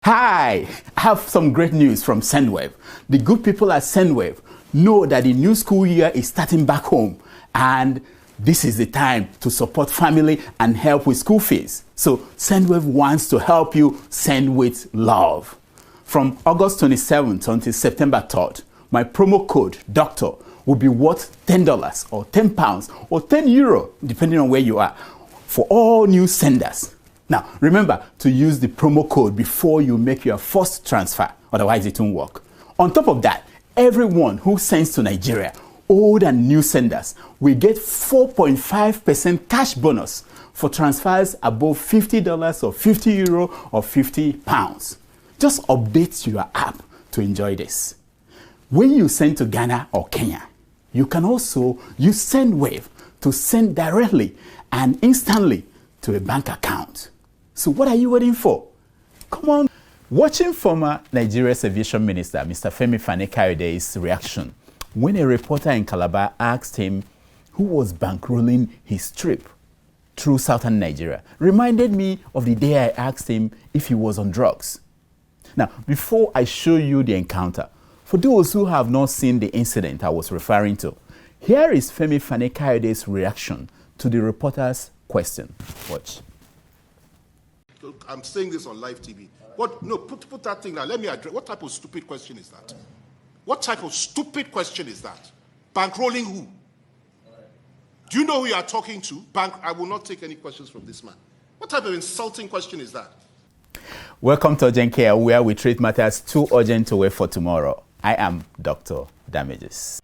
Hi, I have some great news from Sendwave. The good people at Sendwave know that the new school year is starting back home, and this is the time to support family and help with school fees. So Sendwave wants to help you send with love. From August 27th until September 3rd, my promo code DOCTOR will be worth $10 or £10 or €10, depending on where you are, for all new senders. Now, remember to use the promo code before you make your first transfer, otherwise it won't work. On top of that, everyone who sends to Nigeria, old and new senders, will get 4.5% cash bonus for transfers above $50 or €50 or £50. Just update your app to enjoy this. When you send to Ghana or Kenya, you can also use Sendwave to send directly and instantly to a bank account. So what are you waiting for? Come on. Watching former Nigeria's Aviation Minister, Mr. Femi Fani-Kayode's reaction when a reporter in Calabar asked him who was bankrolling his trip through southern Nigeria reminded me of the day I asked him if he was on drugs. Now, before I show you the encounter, for those who have not seen the incident I was referring to, here is Femi Fani-Kayode's reaction to the reporter's question. Watch. I'm saying this on live TV. What? No, put that thing down. Let me address. What type of stupid question is that? What type of stupid question is that? Bankrolling who? Do you know who you are talking to? I will not take any questions from this man. What type of insulting question is that? Welcome to Urgent Care, where we treat matters too urgent to wait for tomorrow. I am Dr. Damages.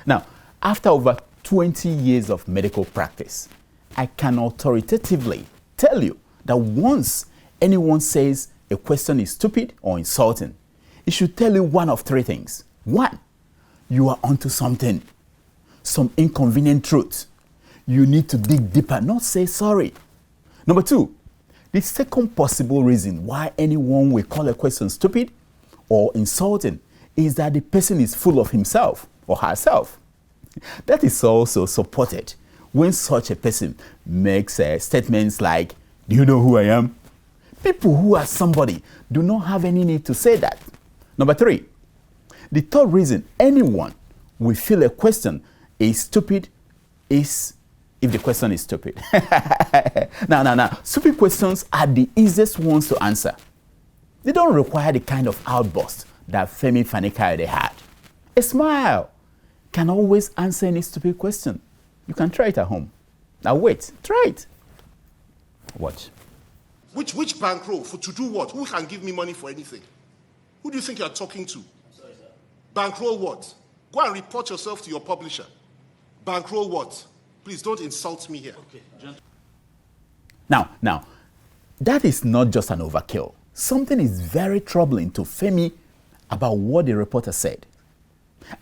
Now, after over 20 years of medical practice, I can authoritatively tell you that once anyone says a question is stupid or insulting, it should tell you one of three things. One, you are onto something, some inconvenient truth. You need to dig deeper, not say sorry. Number two, the second possible reason why anyone will call a question stupid or insulting is that the person is full of himself or herself. That is also supported when such a person makes statements like, "Do you know who I am?" People who are somebody do not have any need to say that. Number three, the third reason anyone will feel a question is stupid is if the question is stupid. Now, stupid questions are the easiest ones to answer. They don't require the kind of outburst that Femi Fani-Kayode had. A smile can always answer any stupid question. You can try it at home. Now wait, try it. Watch. Which bankroll? To do what? Who can give me money for anything? Who do you think you're talking to? Sorry, sir. Bankroll what? Go and report yourself to your publisher. Bankroll what? Please don't insult me here. Okay. Now, that is not just an overkill. Something is very troubling to Femi about what the reporter said.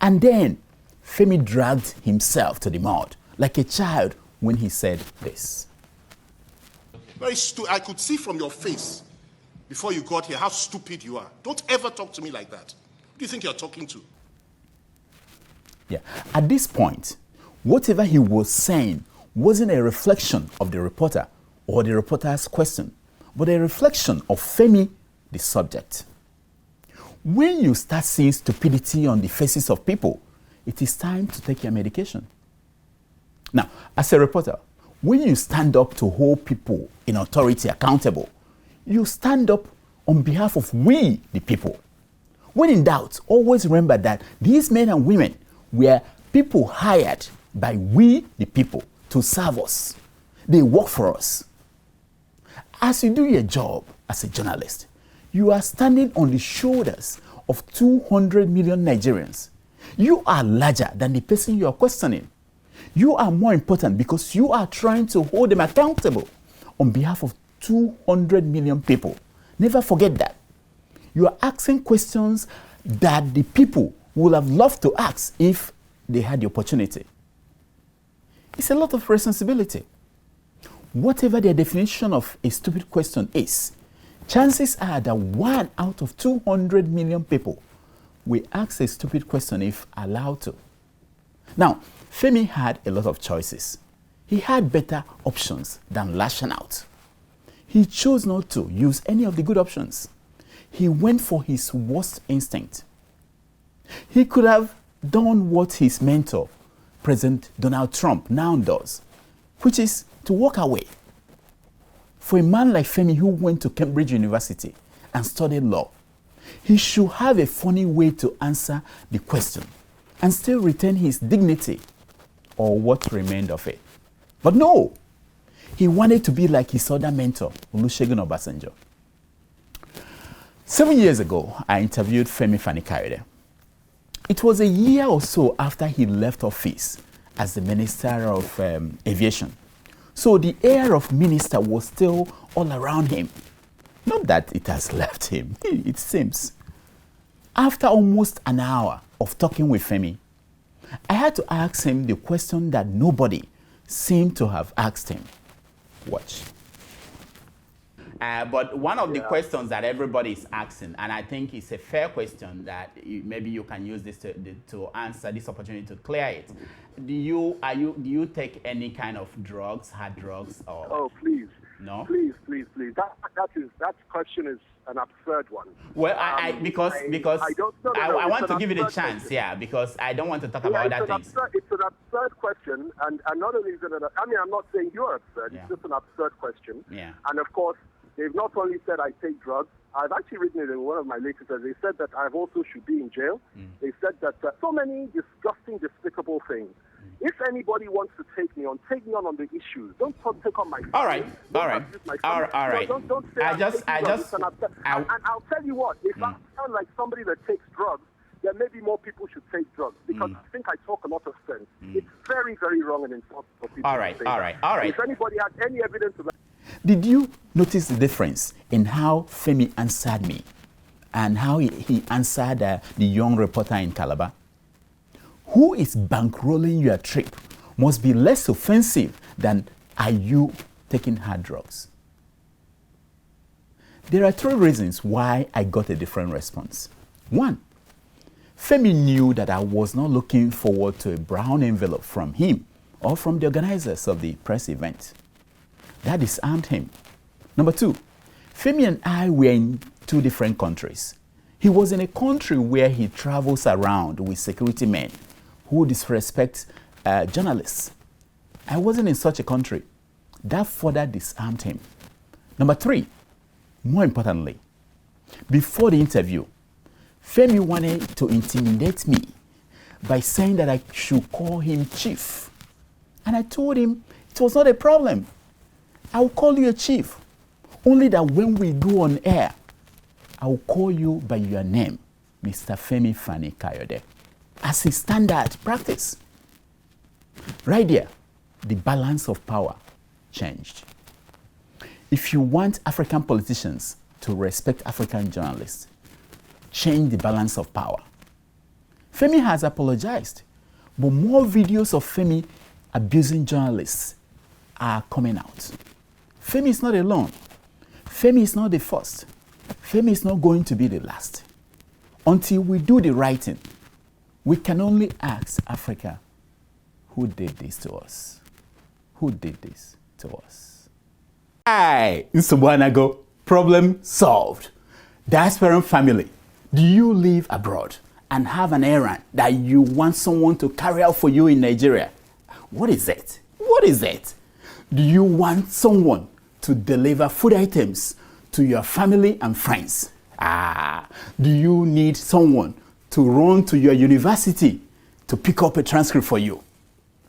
And then Femi dragged himself to the mud like a child when he said this. Very stupid. I could see from your face before you got here how stupid you are. Don't ever talk to me like that. Who do you think you're talking to? Yeah. At this point, whatever he was saying wasn't a reflection of the reporter or the reporter's question, but a reflection of Femi, the subject. When you start seeing stupidity on the faces of people, it is time to take your medication. Now, as a reporter, when you stand up to hold people in authority accountable, you stand up on behalf of we, the people. When in doubt, always remember that these men and women were people hired by we, the people, to serve us. They work for us. As you do your job as a journalist, you are standing on the shoulders of 200 million Nigerians. You are larger than the person you are questioning. You are more important because you are trying to hold them accountable on behalf of 200 million people. Never forget that. You are asking questions that the people would have loved to ask if they had the opportunity. It's a lot of responsibility. whatever their definition of a stupid question is, chances are that 1 out of 200 million people will ask a stupid question if allowed to. Now, Femi had a lot of choices. He had better options than lashing out. He chose not to use any of the good options. He went for his worst instinct. He could have done what his mentor, President Donald Trump, now does, which is to walk away. For a man like Femi, who went to Cambridge University and studied law, he should have a funny way to answer the question and still retain his dignity, or what remained of it. But no, he wanted to be like his other mentor, Olusegun Obasanjo. 7 years ago, I interviewed Femi Fani-Kayode. It was a year or so after he left office as the Minister of Aviation. So the air of minister was still all around him. Not that it has left him, it seems. After almost an hour of talking with Femi, I had to ask him the question that nobody seemed to have asked him. Watch. But one of the questions that everybody is asking, and I think it's a fair question that maybe you can use this to answer this opportunity to clear it. Do you take any kind of drugs, hard drugs, or? Oh, please. No. Please. That question is an absurd one. Well, I want to give you the chance, question. because I don't want to talk about other things. It's an absurd question, and not only is it I'm not saying you're absurd. It's just an absurd question. Yeah. And of course, they've not only said I take drugs. I've actually written it in one of my latest. They said that I also should be in jail. They said that so many disgusting, despicable things. If anybody wants to take me on the issues. Don't take on my family. All right. Don't say and I'll tell you what. If I sound like somebody that takes drugs, then maybe more people should take drugs, because I think I talk a lot of sense. It's very, very wrong and insulting for people. All right. If anybody has any evidence of that. Did you notice the difference in how Femi answered me and how he answered the young reporter in Calabar? Who is bankrolling your trip must be less offensive than are you taking hard drugs. There are 3 reasons why I got a different response. 1, Femi knew that I was not looking forward to a brown envelope from him or from the organizers of the press event. That disarmed him. Number 2, Femi and I were in 2 different countries. He was in a country where he travels around with security men who disrespect journalists. I wasn't in such a country. That further disarmed him. Number 3, more importantly, before the interview, Femi wanted to intimidate me by saying that I should call him chief. And I told him it was not a problem. I will call you a chief. Only that when we go on air, I will call you by your name, Mr. Femi Fani-Kayode, as a standard practice. Right there, the balance of power changed. If you want African politicians to respect African journalists, change the balance of power. Femi has apologized, but more videos of Femi abusing journalists are coming out. Femi is not alone. Femi is not the first. Femi is not going to be the last. Until we do the right thing, we can only ask Africa, who did this to us? Who did this to us? Hi, Nsubwanago, problem solved. Diasporan family, do you live abroad and have an errand that you want someone to carry out for you in Nigeria? What is it? What is it? Do you want someone to deliver food items to your family and friends? Do you need someone to run to your university to pick up a transcript for you?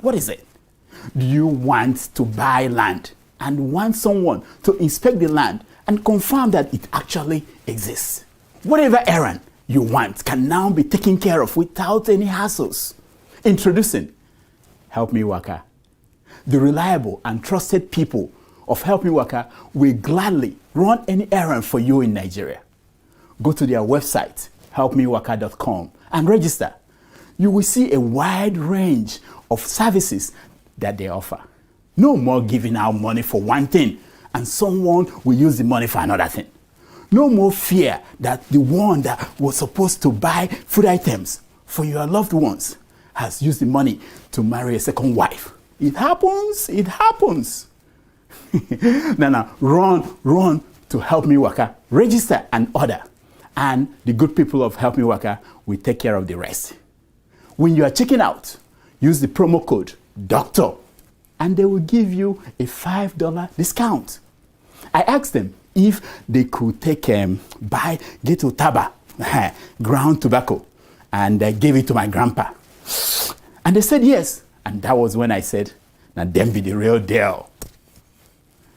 What is it? Do you want to buy land and want someone to inspect the land and confirm that it actually exists? Whatever errand you want can now be taken care of without any hassles. Introducing Help Me Waka. The reliable and trusted people of Help Me Waka will gladly run any errand for you in Nigeria. Go to their website, helpmewaka.com, and register. You will see a wide range of services that they offer. No more giving out money for one thing and someone will use the money for another thing. No more fear that the one that was supposed to buy food items for your loved ones has used the money to marry a second wife. It happens. It happens. Now, run to Help Me Waka. Register and order. And the good people of Help Me Waka will take care of the rest. When you are checking out, use the promo code DOCTOR and they will give you a $5 discount. I asked them if they could take buy Ghetto Taba, ground tobacco, and I gave it to my grandpa. And they said yes. And that was when I said, now them be the real deal.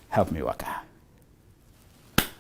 Help Me Waka.